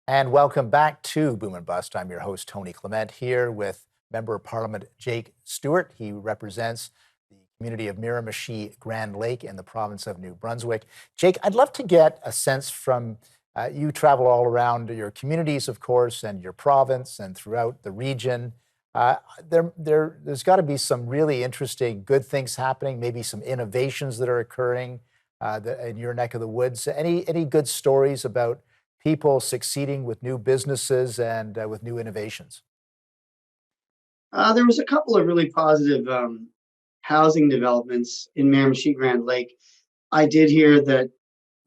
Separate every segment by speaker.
Speaker 1: And welcome back to Boom and Bust. I'm your host, Tony Clement, here with Member of Parliament Jake Stewart. He represents the community of Miramichi Grand Lake in the province of New Brunswick. Jake, I'd love to get a sense from you travel all around your communities, of course, and your province and throughout the region. There's got to be some really interesting, good things happening, maybe some innovations that are occurring in your neck of the woods. Any good stories about people succeeding with new businesses and with new innovations?
Speaker 2: There was a couple of really positive housing developments in Miramichi Grand Lake. I did hear that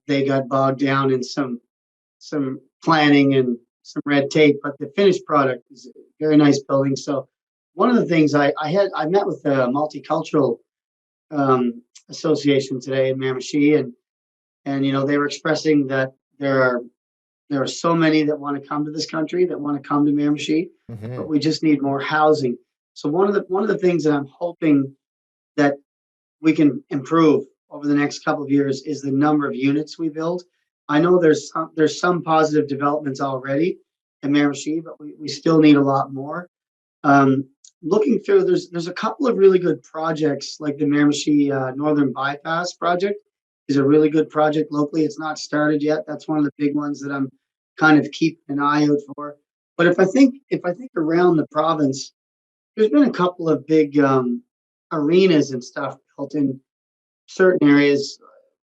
Speaker 2: they got bogged down in some planning and some red tape, but the finished product is a very nice building. So one of the things I met with the multicultural association today in Miramichi, and they were expressing that there are so many that want to come to this country, that want to come to Miramichi, but
Speaker 1: Hmm.
Speaker 2: we just need more housing. So one of the things that I'm hoping that we can improve over the next couple of years is the number of units we build. I know there's some positive developments already in Miramichi, but we still need a lot more. Um, Looking through, there's a couple of really good projects like the Miramichi Northern Bypass project is a really good project locally. It's not started yet. That's one of the big ones that I'm kind of keeping an eye out for. But if I think around the province, there's been a couple of big arenas and stuff built in certain areas.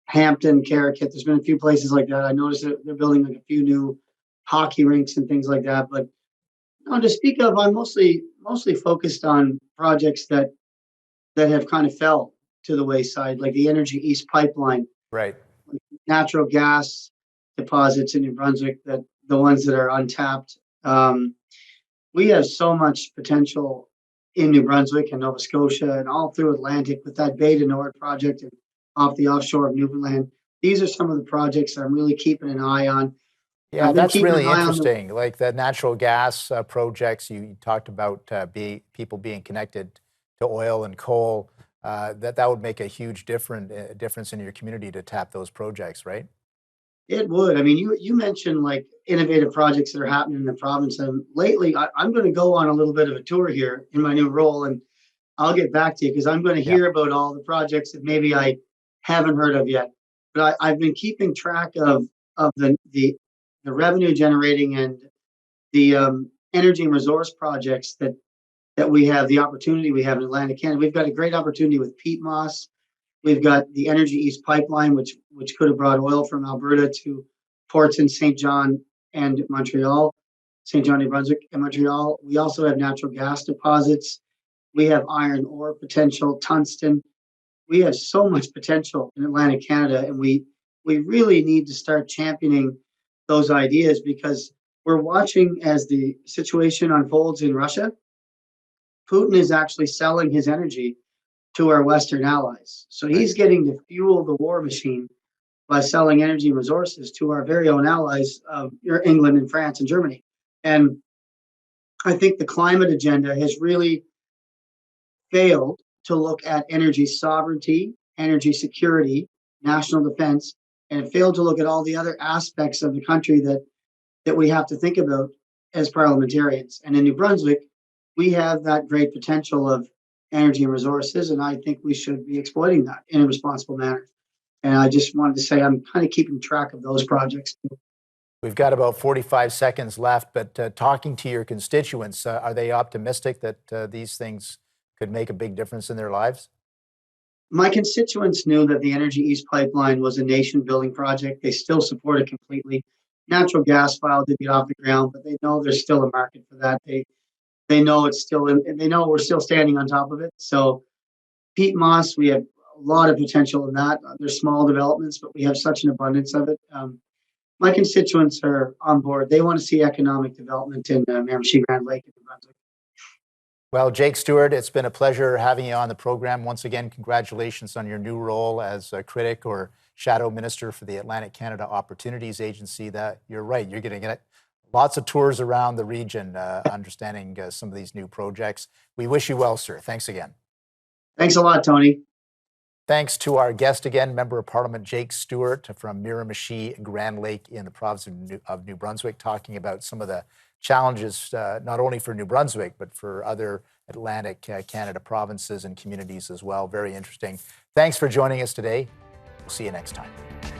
Speaker 2: Hampton, Caracat. There's been a few places like that. I noticed that they're building like a few new hockey rinks and things like that. But no, to speak of, I'm mostly focused on projects that have kind of fell to the wayside, like the Energy East pipeline,
Speaker 1: Right.
Speaker 2: natural gas deposits in New Brunswick, that the ones that are untapped. We have so much potential in New Brunswick and Nova Scotia and all through Atlantic with that Bay to Nord project and off the offshore of Newfoundland. These are some of the projects that I'm really keeping an eye on.
Speaker 1: Yeah,
Speaker 2: I've been
Speaker 1: that's
Speaker 2: keeping an
Speaker 1: really
Speaker 2: eye on the
Speaker 1: interesting. Like the natural gas projects you talked about, people being connected to oil and coal. That would make a huge difference in your community to tap those projects, right?
Speaker 2: It would. I mean, you mentioned like innovative projects that are happening in the province, and lately I'm going to go on a little bit of a tour here in my new role, and I'll get back to you because I'm going to
Speaker 1: Yeah.
Speaker 2: hear about all the projects that maybe I haven't heard of yet. But I've been keeping track of the revenue generating and the energy and resource projects that we have, the opportunity we have in Atlantic Canada. We've got a great opportunity with Peat Moss. We've got the Energy East pipeline, which could have brought oil from Alberta to ports in St. John and Montreal, St. John, New Brunswick, and Montreal. We also have natural gas deposits. We have iron ore potential, tungsten. We have so much potential in Atlantic Canada, and we really need to start championing those ideas because we're watching as the situation unfolds in Russia. Putin is actually selling his energy to our Western allies. So
Speaker 1: Right.
Speaker 2: he's getting to fuel the war machine by selling energy resources to our very own allies of England and France and Germany. And I think the climate agenda has really failed to look at energy sovereignty, energy security, national defense, and it failed to look at all the other aspects of the country that we have to think about as parliamentarians. And in New Brunswick, we have that great potential of energy and resources, and I think we should be exploiting that in a responsible manner. And I just wanted to say I'm kind of keeping track of those projects.
Speaker 1: We've got about 45 seconds left, but talking to your constituents, are they optimistic that these things could make a big difference in their lives?
Speaker 2: My constituents knew that the Energy East pipeline was a nation building project. They still support it completely. Natural gas file did get off the ground, but they know there's still a market for that. They know it's still in, and they know we're still standing on top of it. So peat moss, we have a lot of potential in that. There's small developments, but we have such an abundance of it. My constituents are on board. They want to see economic development in Miramichi Grand Lake and New Brunswick.
Speaker 1: Well, Jake Stewart, it's been a pleasure having you on the program. Once again, congratulations on your new role as a critic or shadow minister for the Atlantic Canada Opportunities Agency. That you're right, you're going to get lots of tours around the region, understanding some of these new projects. We wish you well, sir. Thanks again.
Speaker 2: Thanks a lot, Tony.
Speaker 1: Thanks to our guest again, Member of Parliament Jake Stewart from Miramichi, Grand Lake in the province of New Brunswick, talking about some of the challenges not only for New Brunswick, but for other Atlantic Canada provinces and communities as well. Very interesting. Thanks for joining us today. We'll see you next time.